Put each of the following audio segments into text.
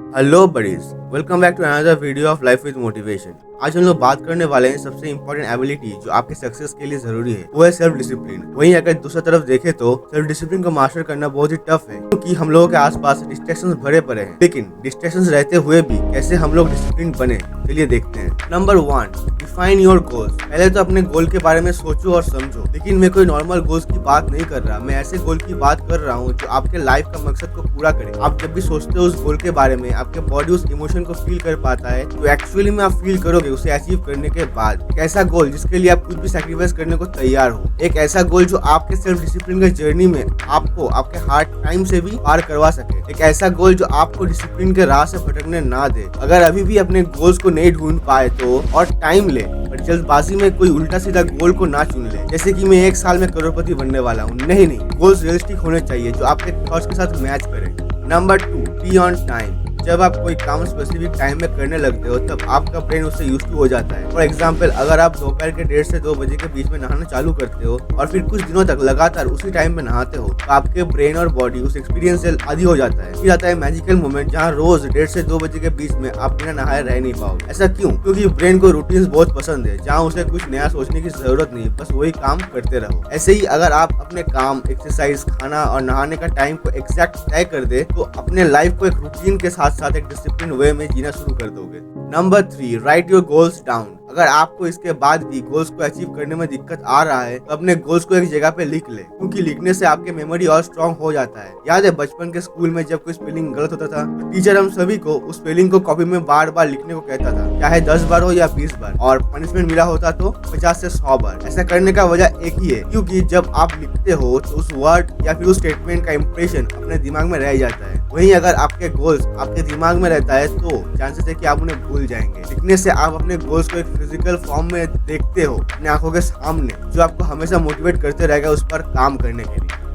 Hello buddies, welcome back to another video of life with motivation. आज हम लोग बात करने वाले हैं सबसे इंपॉर्टेंट एबिलिटी जो आपके सक्सेस के लिए जरूरी है, वो है सेल्फ डिसिप्लिन। वहीं अगर दूसरी तरफ देखें तो सेल्फ डिसिप्लिन को मास्टर करना बहुत ही टफ है, क्योंकि हम लोगों के आसपास डिस्ट्रैक्शंस भरे पड़े हैं। लेकिन डिस्ट्रैक्शंस रहते हुए भी कैसे हम लोग डिसिप्लिन बने, चलिए देखते हैं। Number 1, define your goals. पहले तो अपने गोल के बारे में सोचो और समझो। लेकिन मैं कोई नॉर्मल गोल्स की बात नहीं कर रहा, मैं ऐसे गोल की बात कर रहा हूँ जो आपके लाइफ का मकसद को पूरा करे। आप जब भी सोचते हो उस गोल के बारे में, आपके बॉडी उस इमोशन को फील कर पाता है तो एक्चुअली में आप फील करोगे उसे अचीव करने के बाद। एक ऐसा गोल जिसके लिए आप कुछ भी सैक्रिफाइस करने को तैयार हो। एक ऐसा गोल जो आपके सेल्फ डिसिप्लिन के जर्नी में आपको आपके हार्ड टाइम से भी पार करवा सके। एक ऐसा गोल जो आपको डिसिप्लिन के राह से भटकने ना दे। अगर अभी भी अपने गोल्स को नहीं ढूंढ पाए तो और टाइम ले, पर जल्दबाजी में कोई उल्टा सीधा गोल को ना चुन ले, जैसे कि मैं 1 साल में करोड़पति बनने वाला हूँ। नहीं, गोल्स रियलिस्टिक होने चाहिए जो आपके थॉट्स के साथ मैच करे। Number 2, be on time. जब आप कोई काम स्पेसिफिक टाइम में करने लगते हो तब आपका ब्रेन उससे यूज्ड टू हो जाता है। फॉर एग्जांपल, अगर आप दोपहर के 1:30 से 2 बजे के बीच में नहाना चालू करते हो और फिर कुछ दिनों तक लगातार उसी टाइम में नहाते हो तो आपके ब्रेन और बॉडी उस एक्सपीरियंस से आदी हो जाता है। फिर आता है मैजिकल मोमेंट जहाँ रोज 1:30 से 2 बजे के बीच में आप बिना नहाए रह नहीं पाओगे। ऐसा क्यों? क्योंकि ब्रेन को रूटीन्स बहुत पसंद है, जहाँ उसे कुछ नया सोचने की जरूरत नहीं, बस वही काम करते रहो। ऐसे ही अगर आप अपने काम, एक्सरसाइज, खाना और नहाने का टाइम को एग्जैक्ट तय कर दे तो अपने लाइफ को एक रूटीन के साथ साथ एक डिसिप्लिन वे में जीना शुरू कर दोगे। Number 3, right your goals down. अगर आपको इसके बाद भी गोल्स को अचीव करने में दिक्कत आ रहा है तो अपने गोल्स को एक जगह पे लिख ले, क्योंकि लिखने से आपके मेमोरी और स्ट्रांग हो जाता है। याद है बचपन के स्कूल में जब कोई स्पेलिंग गलत होता था तो टीचर हम सभी को उस स्पेलिंग को कॉपी में बार बार लिखने को कहता था, चाहे 10 बार हो या 20 बार, और पनिशमेंट मिला होता तो 50 से 100 बार। ऐसा करने का वजह एक ही है, क्योंकि जब आप लिखते हो तो उस वर्ड या फिर उस स्टेटमेंट का इम्प्रेशन अपने दिमाग में रह जाता है। वहीं अगर आपके गोल्स आपके दिमाग में रहता है तो चांसेस है कि आप उन्हें भूल जाएंगे। लिखने से आप अपने गोल्स को एक फिजिकल फॉर्म में देखते हो, अपने आंखों के सामने, जो आपको हमेशा मोटिवेट करते रहेगा उस पर काम करने के लिए।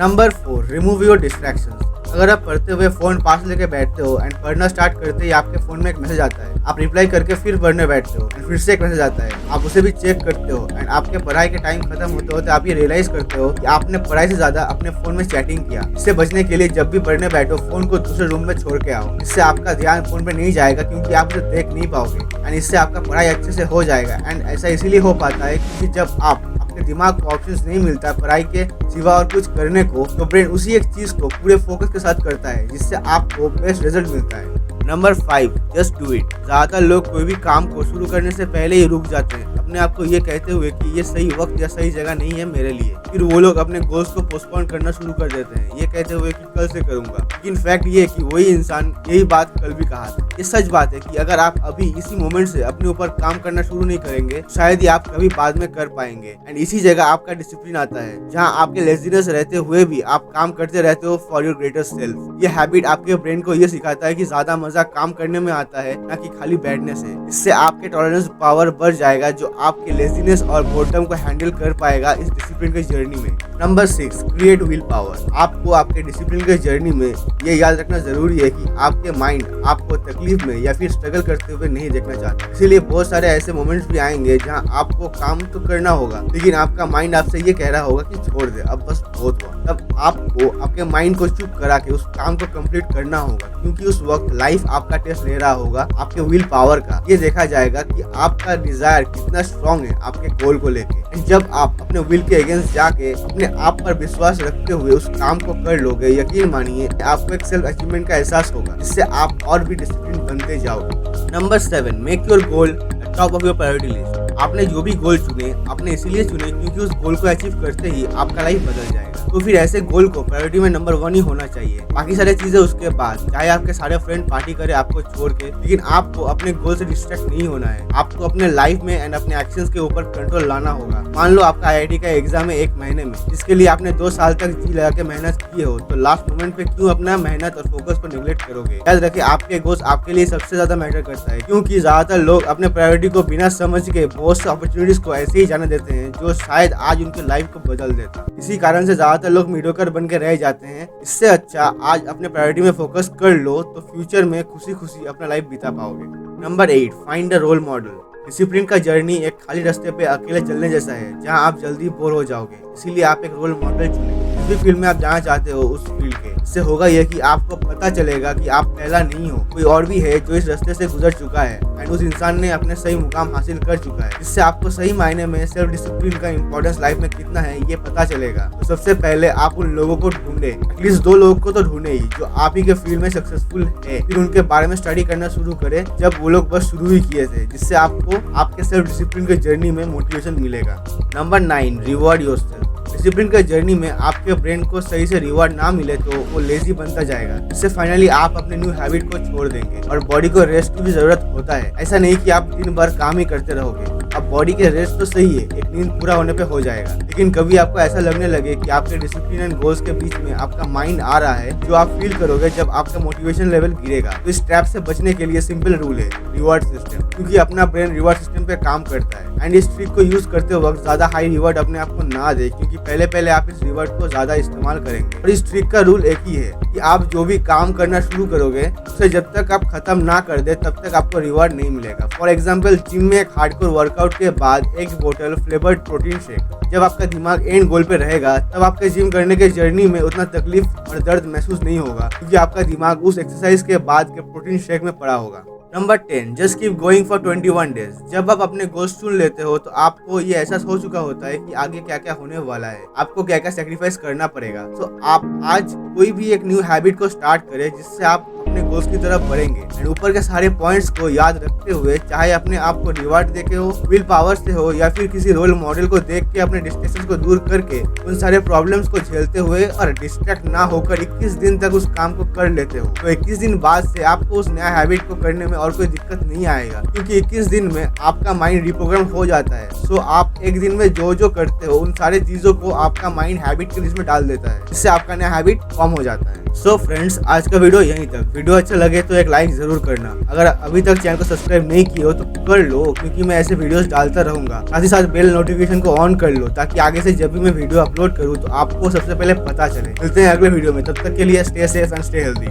Number 4, remove your distractions. अगर आप पढ़ते हुए फोन पास लेके बैठते हो एंड पढ़ना स्टार्ट करते ही आपके फोन में एक मैसेज आता है, आप रिप्लाई करके फिर पढ़ने बैठते हो एंड फिर से एक मैसेज आता है, आप उसे भी चेक करते हो एंड आपके पढ़ाई के टाइम खत्म होते होते आप ये रियलाइज करते हो कि आपने पढ़ाई से ज्यादा अपने फोन में चैटिंग किया। इससे बचने के लिए जब भी पढ़ने बैठो फोन को दूसरे रूम में छोड़ के आओ। इससे आपका ध्यान फोन पे नहीं जाएगा, क्योंकि आप उसे देख नहीं पाओगे एंड इससे आपका पढ़ाई अच्छे से हो जाएगा। एंड ऐसा इसीलिए हो पाता है क्योंकि जब आप दिमाग को ऑप्शंस नहीं मिलता पढ़ाई के सिवा और कुछ करने को, तो ब्रेन उसी एक चीज को पूरे फोकस के साथ करता है, जिससे आपको बेस्ट रिजल्ट मिलता है। Number 5, just do it. ज्यादातर लोग कोई भी काम को शुरू करने से पहले ही रुक जाते हैं, अपने आप को ये कहते हुए कि ये सही वक्त या सही जगह नहीं है मेरे लिए। फिर वो लोग अपने गोल्स को पोस्टपोन करना शुरू कर देते हैं, ये कहते हुए कि कल से करूंगा। लेकिन फैक्ट ये है कि वही इंसान यही बात कल भी कहा था। ये सच बात है कि अगर आप अभी इसी मोमेंट से अपने ऊपर काम करना शुरू नहीं करेंगे शायद ही आप कभी बाद में कर पाएंगे। एंड इसी जगह आपका डिसिप्लिन आता है, जहाँ आपके लेजीनेस रहते हुए भी आप काम करते रहते हो फॉर योर ग्रेटर सेल्फ। ये हैबिट आपके ब्रेन को ये सिखाता है कि ज्यादा मजा काम करने में आता है, ना कि खाली बैठने से। इससे आपके टॉलरेंस पावर बढ़ जाएगा, जो आपके लेजीनेस और बोर्डम को हैंडल कर पाएगा इस डिसिप्लिन के जर्नी में। Number 6, create will power. आपको आपके डिसिप्लिन के जर्नी में ये याद रखना जरूरी है कि आपके माइंड आपको तकलीफ में या फिर स्ट्रगल करते हुए नहीं देखना चाहता। इसीलिए बहुत सारे ऐसे मोमेंट्स भी आएंगे जहां आपको काम तो करना होगा, लेकिन आपका माइंड आपसे ये कह रहा होगा कि छोड़ दे, अब बस बहुत हुआ। तब आपको आपके माइंड को चुप करा के उस काम को कंप्लीट करना होगा, क्योंकि उस वक्त लाइफ आपका टेस्ट ले रहा होगा आपके विल पावर का। ये देखा जाएगा कि आपका डिजायर कितना स्ट्रांग है आपके गोल को लेके। जब आप अपने विल के अगेंस्ट जाके अपने आप पर विश्वास रखते हुए उस काम को कर लोगे, यकीन मानिए आपको एक सेल्फ अचीवमेंट का एहसास होगा, जिससे आप और भी डिसिप्लिन बनते जाओगे। Number 7, make your goal top of your priority list. आपने जो भी गोल चुने आपने इसीलिए चुने क्योंकि उस गोल को अचीव करते ही आपका लाइफ बदल जाएगा। तो फिर ऐसे गोल को प्रायोरिटी में नंबर 1 ही होना चाहिए, बाकी सारी चीजें उसके बाद। चाहे आपके सारे फ्रेंड पार्टी करे आपको छोड़ के, लेकिन आपको अपने गोल से डिस्ट्रैक्ट नहीं होना है। आपको अपने लाइफ में एंड अपने एक्शंस के ऊपर कंट्रोल लाना होगा। मान लो आपका IIT का एग्जाम है 1 महीने में, जिसके लिए आपने 2 साल तक जी लगा के मेहनत की हो, तो लास्ट मोमेंट पे क्यों अपना मेहनत और फोकस को निगलेक्ट करोगे? याद रखिए आपके गोल्स आपके लिए सबसे ज्यादा मैटर करता है, क्योंकि ज्यादातर लोग अपने प्रायोरिटी को बिना समझ के बहुत से अपॉर्चुनिटीज को ऐसे ही जाने देते हैं जो शायद आज उनके लाइफ को बदल देता। इसी कारण से ज्यादातर लोग मीडियोकर बन के रह जाते हैं। इससे अच्छा आज अपने प्रायोरिटी में फोकस कर लो, तो फ्यूचर में खुशी खुशी अपना लाइफ बिता पाओगे। Number 8, find a role model. Discipline का जर्नी एक खाली रास्ते पे अकेले चलने जैसा है, जहां आप जल्दी बोर हो जाओगे। इसीलिए आप एक रोल मॉडल चुनें भी फील्ड में आप जाना चाहते हो उस फील्ड के। इससे होगा यह कि आपको पता चलेगा कि आप पहला नहीं हो, कोई और भी है जो इस रास्ते से गुजर चुका है एंड उस इंसान ने अपने सही मुकाम हासिल कर चुका है। इससे आपको सही मायने में सेल्फ डिसिप्लिन का इंपॉर्टेंस लाइफ में कितना है ये पता चलेगा। तो सबसे पहले आप उन लोगों को ढूंढे, एटलीस्ट 2 लोगों को तो ढूंढे ही जो आप ही के फील्ड में सक्सेसफुल है, फिर उनके बारे में स्टडी करना शुरू करें जब वो लोग बस शुरू ही किए थे, जिससे आपको आपके सेल्फ डिसिप्लिन के जर्नी में मोटिवेशन मिलेगा। Number 9, reward yourself. डिसिप्लिन के जर्नी में आपके ब्रेन को सही से रिवॉर्ड ना मिले तो वो लेजी बनता जाएगा, इससे फाइनली आप अपने न्यू हैबिट को छोड़ देंगे। और बॉडी को रेस्ट की भी जरूरत होता है, ऐसा नहीं कि आप दिन भर काम ही करते रहोगे। अब बॉडी के रेस्ट तो सही है, एक नींद पूरा होने पे हो जाएगा, लेकिन कभी आपको ऐसा लगने लगे कि आपके डिसिप्लिन एंड गोल्स के बीच में आपका माइंड आ रहा है, जो आप फील करोगे जब आपका मोटिवेशन लेवल गिरेगा। तो इस ट्रैप से बचने के लिए सिंपल रूल है, रिवॉर्ड सिस्टम, क्योंकि अपना ब्रेन रिवॉर्ड सिस्टम पे काम करता है। एंड इस ट्रिक को यूज करते वक्त ज्यादा हाई रिवॉर्ड अपने आप को ना दे, क्योंकि पहले आप इस रिवॉर्ड को ज्यादा इस्तेमाल करेंगे। और इस ट्रिक का रूल एक ही है कि आप जो भी काम करना शुरू करोगे उसे जब तक आप खत्म ना कर दे तब तक आपको रिवॉर्ड नहीं मिलेगा। फॉर एग्जाम्पल, जिम में एक हार्डकोर वर्कआउट के बाद एक बोतल फ्लेवर्ड प्रोटीन शेक, जब आपका दिमाग एंड गोल पे रहेगा तब आपके जिम करने के जर्नी में उतना तकलीफ और दर्द महसूस नहीं होगा, क्योंकि आपका दिमाग उस एक्सरसाइज के बाद के प्रोटीन शेक में पड़ा होगा। Number 10, just keep going for 21 days. जब आप अपने गोल्स चुन लेते हो तो आपको ये एहसास हो चुका होता है कि आगे क्या क्या होने वाला है, आपको क्या क्या सेक्रीफाइस करना पड़ेगा। तो आप आज कोई भी एक न्यू हैबिट को स्टार्ट करें जिससे आप अपने गोल्स की तरफ बढ़ेंगे। एंड ऊपर के सारे पॉइंट्स को याद रखते हुए, चाहे अपने आप को रिवार्ड देके हो, विल पावर से हो, या फिर किसी रोल मॉडल को देख के अपने डिस्ट्रैक्शंस को दूर करके उन सारे प्रॉब्लम्स को झेलते हुए और डिस्ट्रैक्ट ना होकर 21 दिन तक उस काम को कर लेते हो, तो 21 दिन बाद से आपको उस नया हैबिट को करने में और कोई दिक्कत नहीं आएगा, क्योंकि 21 दिन में आपका माइंड रिप्रोग्राम हो जाता है। सो आप एक दिन में जो जो करते हो उन सारे चीजों को आपका माइंड हैबिट के लिस्ट में डाल देता है, जिससे आपका नया हैबिट फॉर्म हो जाता है। सो फ्रेंड्स, आज का वीडियो यहीं तक। वीडियो अच्छा लगे तो एक लाइक जरूर करना। अगर अभी तक चैनल को सब्सक्राइब नहीं किए हो तो कर लो, क्योंकि मैं ऐसे वीडियोस डालता रहूंगा। साथ ही साथ बेल नोटिफिकेशन को ऑन कर लो, ताकि आगे से जब भी मैं वीडियो अपलोड करूँ तो आपको सबसे पहले पता चले। मिलते हैं अगले वीडियो में, तब तक के लिए stay safe and stay healthy.